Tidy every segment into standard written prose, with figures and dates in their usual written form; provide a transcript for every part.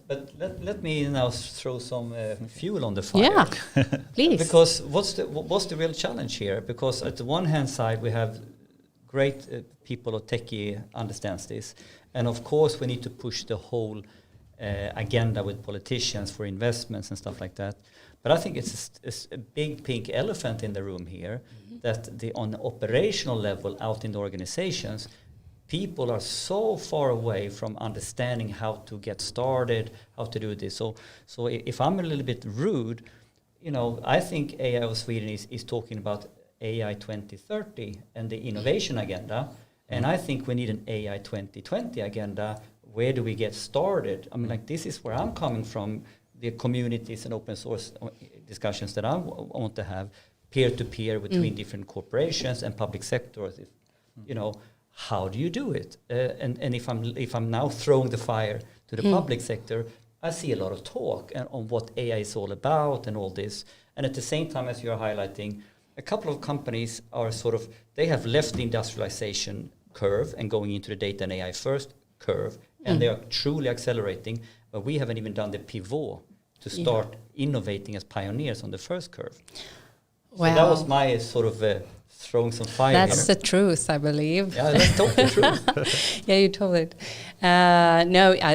But let me now throw some fuel on the fire. Yeah, please. Because what's the real challenge here? Because at the one hand side, we have great people or techie understands this. And of course, we need to push the whole agenda with politicians for investments and stuff like that. But I think it's a big pink elephant in the room here, that on the operational level out in the organizations, people are so far away from understanding how to get started, how to do this. So if I'm a little bit rude, I think AIAW Sweden is talking about AI 2030 and the innovation agenda. And I think we need an AI 2020 agenda. Where do we get started? I mean, this is where I'm coming from, the communities and open source discussions that I want to have, peer-to-peer between different corporations and public sectors. How do you do it? And if I'm now throwing the fire to the public sector, I see a lot of talk on what AI is all about and all this. And at the same time, as you're highlighting, a couple of companies are they have left the industrialization curve and going into the data and AI first curve, and they are truly accelerating, but we haven't even done the pivot to start innovating as pioneers on the first curve. Wow. So that was my throwing some fire. That's the truth, I believe. Yeah, let's talk the truth. Yeah, you told it.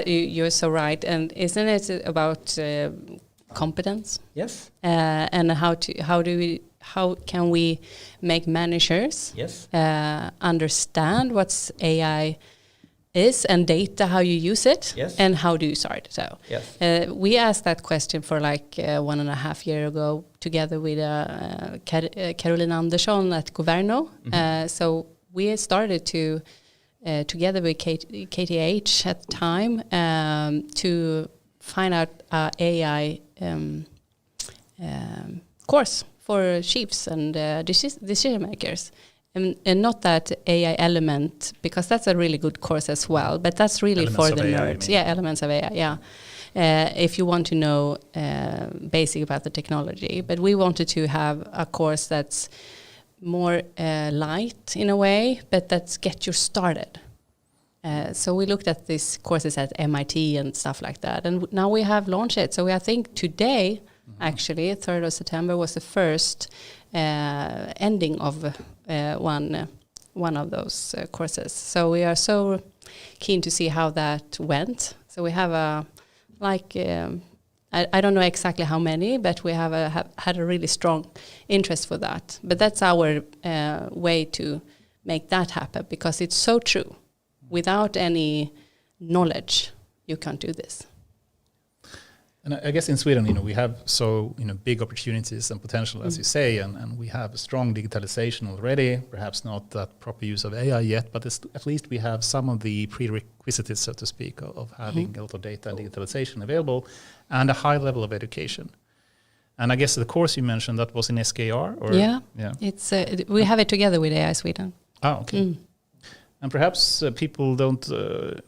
You're so right. And isn't it about competence? Yes. And how can we make managers understand what's AI is and data, how you use it, and how do you start. So we asked that question for 1.5 years ago together with Caroline Andersson at Governo. So we started to together with KTH at the time to find out AI course for chiefs and decision makers. And not that AI element, because that's a really good course as well, but that's really elements for the nerds. Yeah, elements of AI, yeah. If you want to know basic about the technology. But we wanted to have a course that's more light in a way, but that's get you started. So we looked at these courses at MIT and stuff like that. And now we have launched it. So I think today, actually, 3rd of September was the first ending of one of those courses. So we are so keen to see how that went. So we have I don't know exactly how many, but we have had a really strong interest for that. But that's our way to make that happen, because it's so true. Without any knowledge, you can't do this. And I guess in Sweden, we have big opportunities and potential, as you say, and we have a strong digitalization already. Perhaps not that proper use of AI yet, but at least we have some of the prerequisites, so to speak, of having a lot of data and digitalization available, and a high level of education. And I guess the course you mentioned, that was in SKR, or it's we have it together with AI Sweden. Oh, okay. And perhaps people don't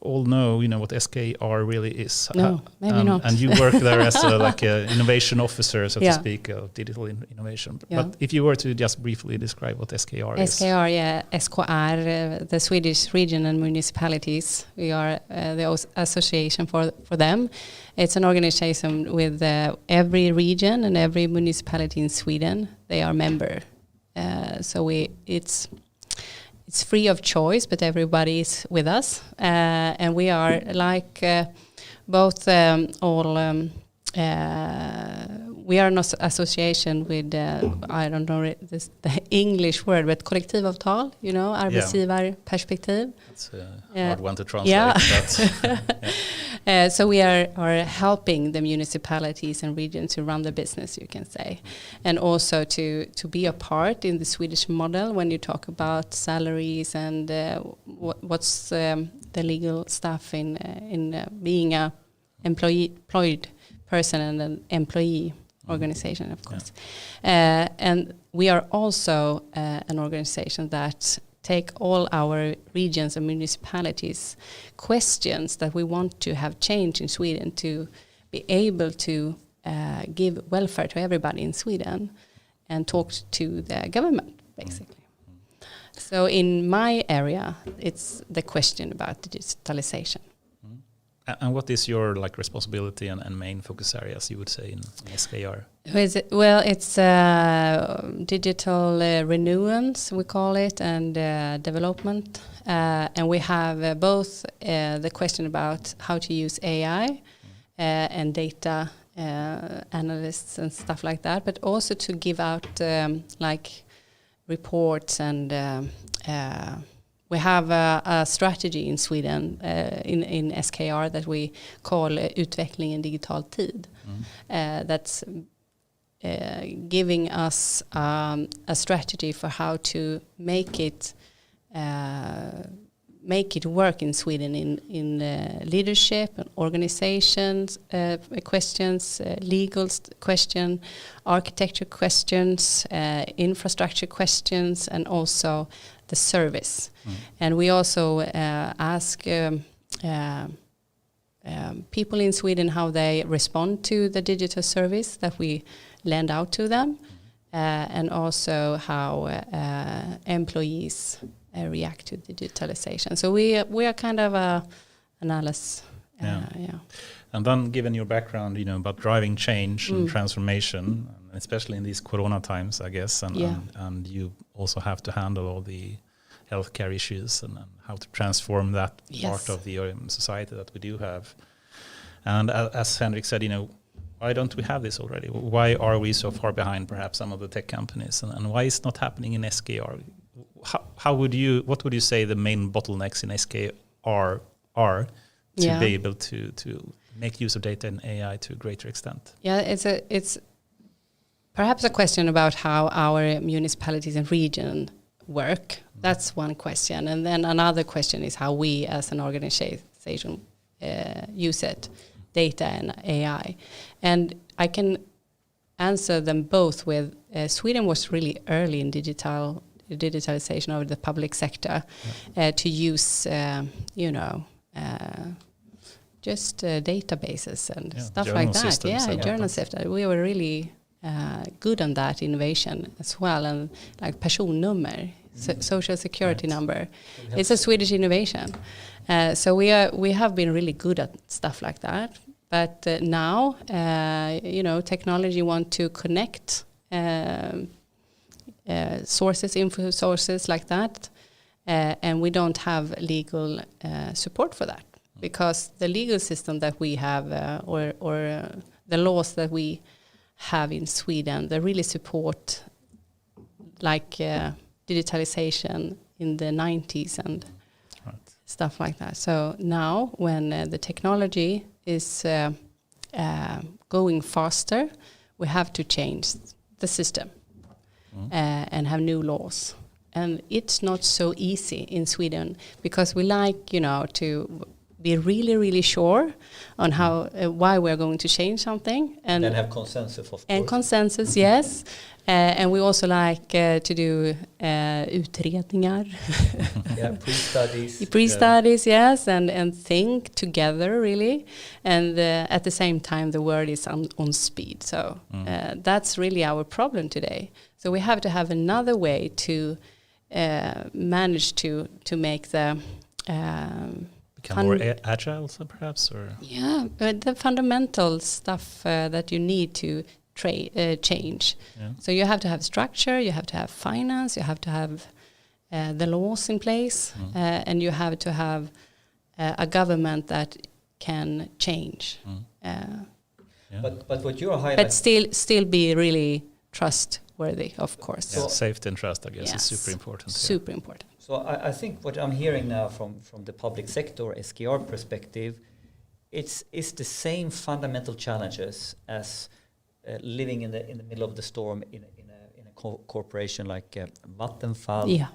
all know, what SKR really is. No, maybe not. And you work there as a innovation officer, so to speak, of digital innovation. Yeah. But if you were to just briefly describe what SKR is. SKR, SKR, the Swedish region and municipalities. We are the association for them. It's an organization with every region and every municipality in Sweden. They are member. It's free of choice, but everybody is with us. And we are we are an association with, I don't know the English word, but kollektivavtal, arbetsgivarperspektiv. It's a hard one to translate. Yeah. So we are helping the municipalities and regions to run the business, you can say. And also to be a part in the Swedish model when you talk about salaries and what's the legal stuff in being a employed person and an employee organization, of course. And we are also an organization that take all our regions and municipalities questions that we want to have change in Sweden to be able to give welfare to everybody in Sweden and talk to the government, basically. So in my area, it's the question about digitalization. And what is your responsibility and main focus areas, you would say, in SKR? It's digital renewance, we call it, and development. And we have both the question about how to use AI and data analysts and stuff like that, but also to give out reports and we have a strategy in Sweden in SKR that we call Utveckling in digital tid. That's giving us a strategy for how to make it work in Sweden in leadership and organizations questions, legal question, architecture questions, infrastructure questions, and also the service. And we also ask people in Sweden how they respond to the digital service that we lend out to them, and also how employees react to digitalization. So we are kind of a analysis. And then, given your background, about driving change and transformation, especially in these Corona times, I guess, and you also have to handle all the healthcare issues and how to transform that part of the society that we do have. And as Henrik said, why don't we have this already? Why are we so far behind, perhaps, some of the tech companies, and why is it not happening in SKR? What would you say the main bottlenecks in SKR are to be able to make use of data and AI to a greater extent? Yeah, it's perhaps a question about how our municipalities and region work. That's one question, and then another question is how we as an organization use it, data and AI. And I can answer them both with Sweden was really early in digitalization of the public sector to use just databases and stuff like that. Journal systems. We were really good on that innovation as well, and like personnummer, social security number. It's a Swedish innovation. So we have been really good at stuff like that. But now, technology want to connect sources, info sources like that, and we don't have legal support for that, because the legal system that we have or the laws that we have in Sweden, they really support digitalization in the 90s and stuff like that. So now when the technology is going faster, we have to change the system and have new laws. And it's not so easy in Sweden, because we like, to be really, really sure on how why we're going to change something. And then have consensus, of course. And consensus, yes. And we also like to do utredningar. Pre-studies, yes, and think together, really. And at the same time, the world is on speed. So that's really our problem today. So we have to have another way to manage to make the... become more agile, so perhaps? But the fundamental stuff that you need to change. So you have to have structure, you have to have finance, you have to have the laws in place, and you have to have a government that can change. But what you're highlighting... But still be really trustworthy, of course. So safety and trust, I guess, is super important. Super important. So I think what I'm hearing now from the public sector SKR perspective, it's the same fundamental challenges as living in the middle of the storm in a corporation like Vattenfall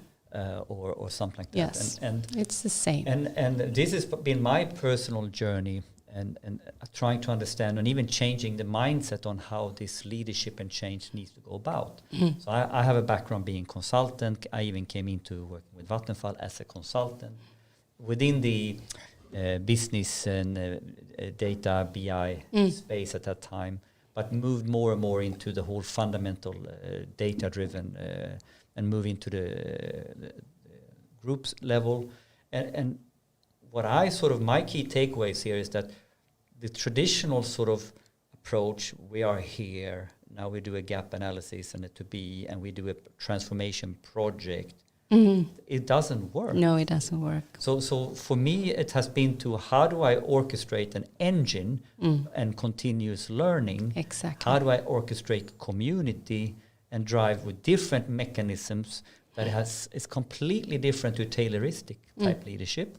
or something like that. Yes, and it's the same. And this has been my personal journey and trying to understand and even changing the mindset on how this leadership and change needs to go about. So I have a background being consultant. I even came into working with Vattenfall as a consultant within the business and data BI space at that time, but moved more and more into the whole fundamental data-driven and move into the groups level. And what my key takeaways here is that the traditional sort of approach, we are here, now we do a gap analysis and a to be, and we do a transformation project. It doesn't work. No, it doesn't work. So for me, it has been to how do I orchestrate an engine and continuous learning? Exactly. How do I orchestrate community and drive with different mechanisms that is completely different to Tayloristic type leadership?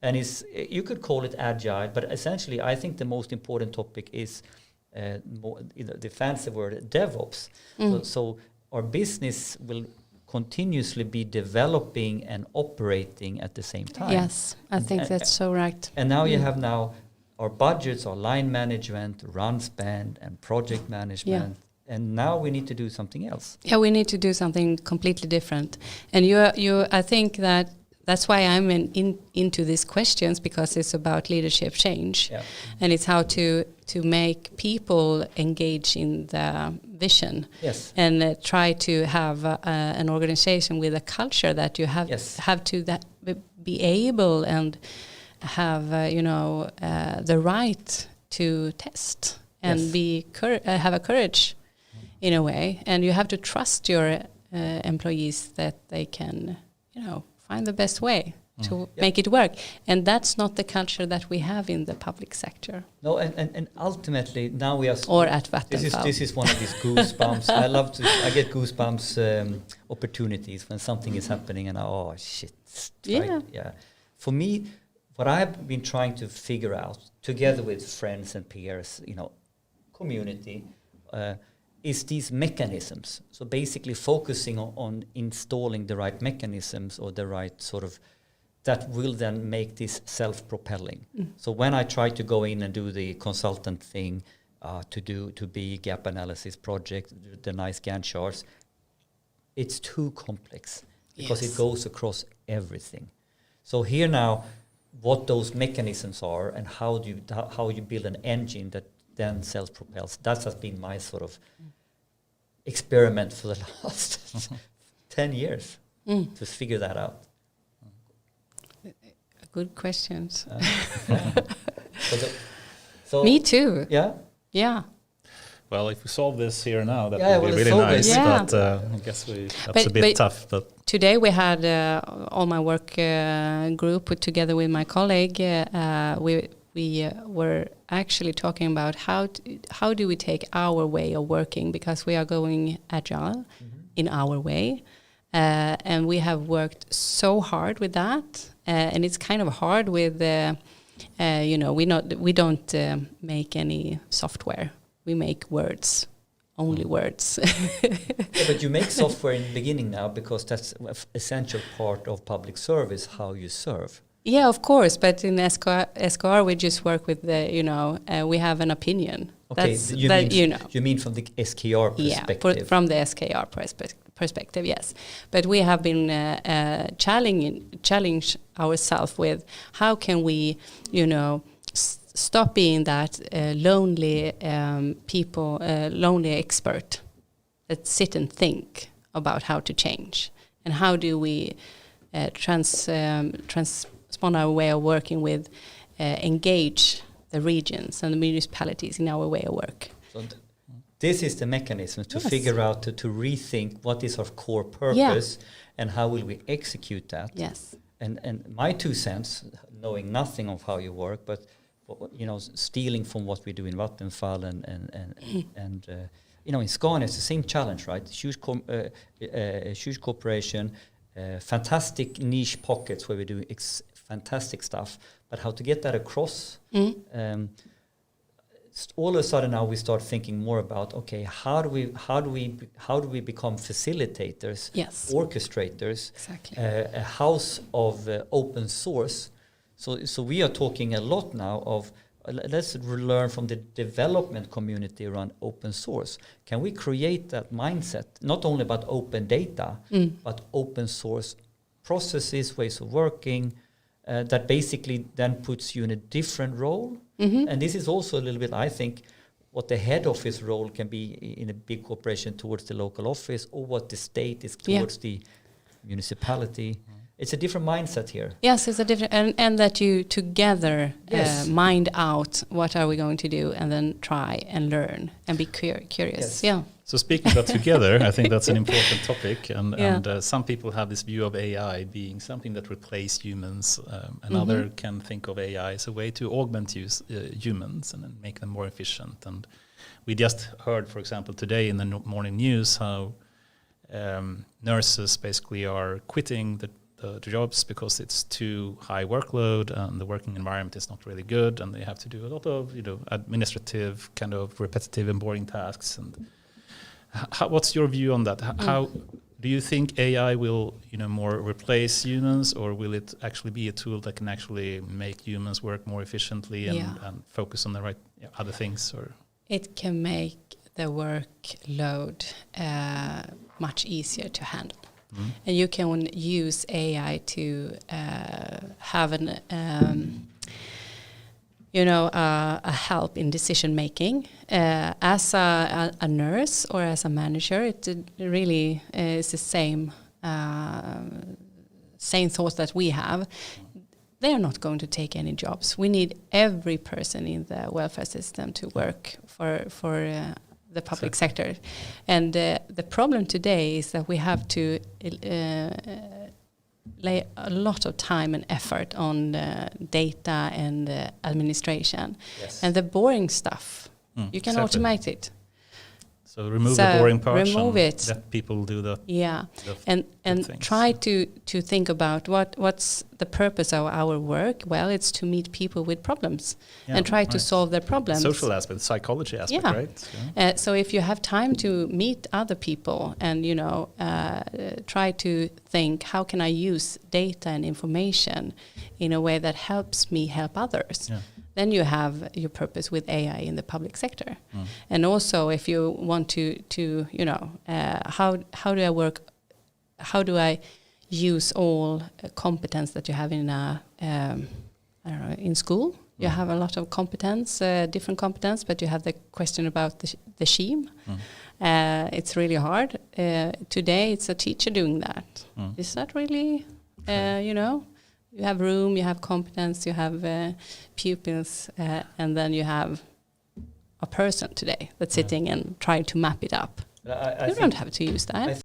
And you could call it agile, but essentially I think the most important topic is the fancy word DevOps. So our business will continuously be developing and operating at the same time. Yes, I think that's so right. And now you have our budgets, our line management, run spend, and project management. Yeah. And now we need to do something else. Yeah, we need to do something completely different. And I think that's why I'm into these questions, because it's about leadership change. Yeah. And it's how to make people engage in the vision. Yes. And try to have an organization with a culture that you have to be able and have the right to test and have a courage in a way, and you have to trust your employees that they can find the best way to make it work. And that's not the culture that we have in the public sector. No, and ultimately now we are... Or at Vattenfall. This is one of these goosebumps. I get goosebumps opportunities when something is happening and shit. Yeah. Yeah. For me, what I've been trying to figure out together with friends and peers, community, is these mechanisms. So basically focusing on installing the right mechanisms or the right sort of, that will then make this self-propelling. So when I try to go in and do the consultant thing, to be gap analysis project, the nice Gantt charts, it's too complex because it goes across everything. So here now, what those mechanisms are and how you build an engine that then self-propels. That has been my sort of experiment for the last 10 years to figure that out. Good questions. So me too. Yeah? Yeah. Well, if we solve this here now, that would be really nice. Yeah. But I guess that's a bit tough. But today we had all my work group put together with my colleague. We were actually talking about how do we take our way of working, because we are going agile in our way, and we have worked so hard with that, and it's kind of hard with we don't make any software, we make words. Only words. But you make software in the beginning now because that's an essential part of public service, how you serve. Yeah, of course. But in SKR we just work with we have an opinion. Okay, you mean from the SKR perspective? Yeah, from the SKR perspective, yes. But we have been challenge ourselves with how can we, stop being that lonely lonely expert that sit and think about how to change, and how do we transpond our way of working with, engage the regions and the municipalities in our way of work. So this is the mechanism to figure out, to rethink what is our core purpose and how will we execute that. Yes. And my 2 cents, knowing nothing of how you work, but stealing from what we do in Vattenfall and in Scania, it's the same challenge, right? Huge corporation, fantastic niche pockets where we do fantastic stuff, but how to get that across? All of a sudden now we start thinking more about, okay, how do we become facilitators, orchestrators, a house of open source. So we are talking a lot now of let's learn from the development community around open source. Can we create that mindset, not only about open data, but open source processes, ways of working, that basically then puts you in a different role? And this is also a little bit, I think, what the head office role can be in a big corporation towards the local office, or what the state is towards the municipality. it's a different mindset here. Yes, it's a different, and that you together mind out what are we going to do, and then try and learn and be curious. Yes. Yeah. So speaking about together, I think that's an important topic, and some people have this view of AI being something that replaces humans, and other can think of AI as a way to augment humans and make them more efficient. And we just heard, for example, today in the morning news how nurses basically are quitting the jobs because it's too high workload and the working environment is not really good, and they have to do a lot of administrative kind of repetitive and boring tasks. And what's your view on that? How do you think AI will more replace humans, or will it actually be a tool that can actually make humans work more efficiently and focus on the right other things? Or it can make the workload much easier to handle. And you can use AI to have a help in decision making. As a nurse or as a manager, it really is the same thoughts that we have. They are not going to take any jobs. We need every person in the welfare system to work for the public sector. And the problem today is that we have to lay a lot of time and effort on data and administration. Yes. And the boring stuff, you can automate it. So remove the boring parts. Remove it. Let people do that. Yeah, and try to think about what's the purpose of our work. Well, it's to meet people with problems and try to solve their problems. The social aspect, the psychology aspect, right? Yeah. So if you have time to meet other people and try to think, how can I use data and information in a way that helps me help others? Yeah. Then you have your purpose with AI in the public sector. And also if you want to how do I work, how do I use all competence that you have in in school? You have a lot of competence, different competence, but you have the question about the scheme. It's really hard. Today it's a teacher doing that. Is that really, you have room, you have competence, you have pupils, and then you have a person today that's sitting and trying to map it up. You don't have to use that.